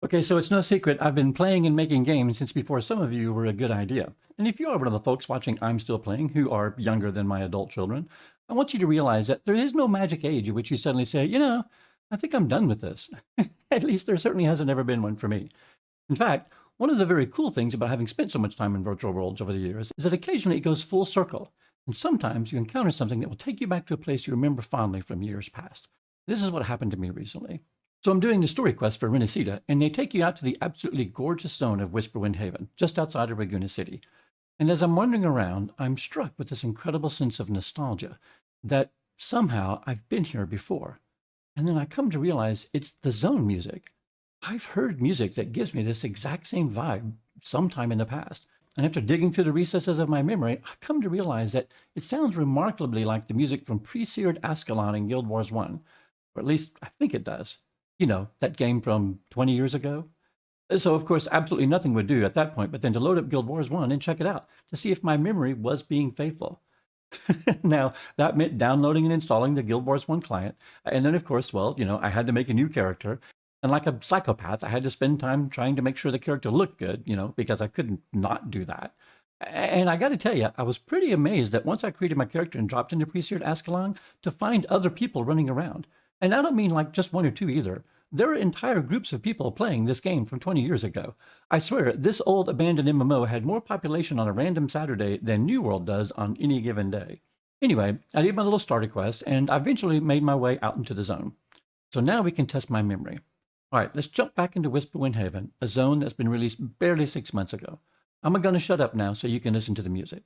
Okay, so it's no secret I've been playing and making games since before some of you were a good idea. And if you are one of the folks watching I'm Still Playing who are younger than my adult children, I want you to realize that there is no magic age at which you suddenly say, I think I'm done with this. At least there certainly hasn't ever been one for me. In fact, one of the very cool things about having spent so much time in virtual worlds over the years is that occasionally it goes full circle. And sometimes you encounter something that will take you back to a place you remember fondly from years past. This is what happened to me recently. So I'm doing the story quest for Renacida, and they take you out to the absolutely gorgeous zone of Whisperwind Haven, just outside of Laguna City. And as I'm wandering around, I'm struck with this incredible sense of nostalgia that somehow I've been here before. And then I come to realize it's the zone music. I've heard music that gives me this exact same vibe sometime in the past. And after digging through the recesses of my memory, I come to realize that it sounds remarkably like the music from pre-seared Ascalon in Guild Wars 1. Or at least I think it does. You know, that game from 20 years ago. So, of course, absolutely nothing would do at that point, but then to load up Guild Wars 1 and check it out to see if my memory was being faithful. Now, that meant downloading and installing the Guild Wars 1 client. And then, of course, I had to make a new character. And like a psychopath, I had to spend time trying to make sure the character looked good, because I couldn't not do that. And I got to tell you, I was pretty amazed that once I created my character and dropped into pre-seared Ascalon to find other people running around. And I don't mean like just one or two either. There are entire groups of people playing this game from 20 years ago. I swear, this old abandoned MMO had more population on a random Saturday than New World does on any given day. Anyway, I did my little starter quest, and I eventually made my way out into the zone. So now we can test my memory. All right, let's jump back into Whisperwind Haven, a zone that's been released barely 6 months ago. I'm going to shut up now so you can listen to the music.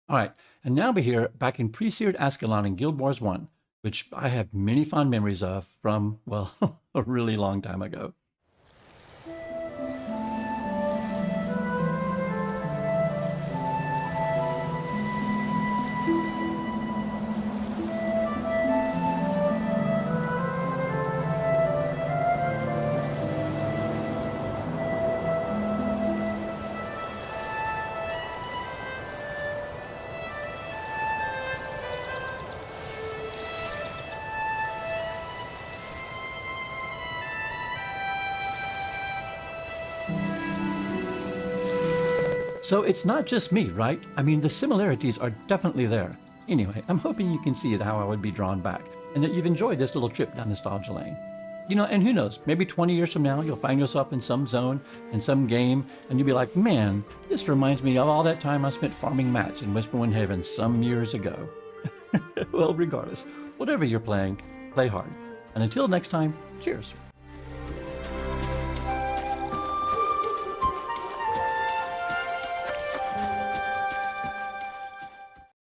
All right, and now we're here back in pre-seared Ascalon in Guild Wars 1, which I have many fond memories of from, well, a really long time ago. So it's not just me, right? I mean, the similarities are definitely there. Anyway, I'm hoping you can see how I would be drawn back, and that you've enjoyed this little trip down nostalgia lane. And who knows, maybe 20 years from now, you'll find yourself in some zone, in some game, and you'll be like, man, this reminds me of all that time I spent farming mats in Whisperwind Haven some years ago. Well, regardless, whatever you're playing, play hard. And until next time, cheers.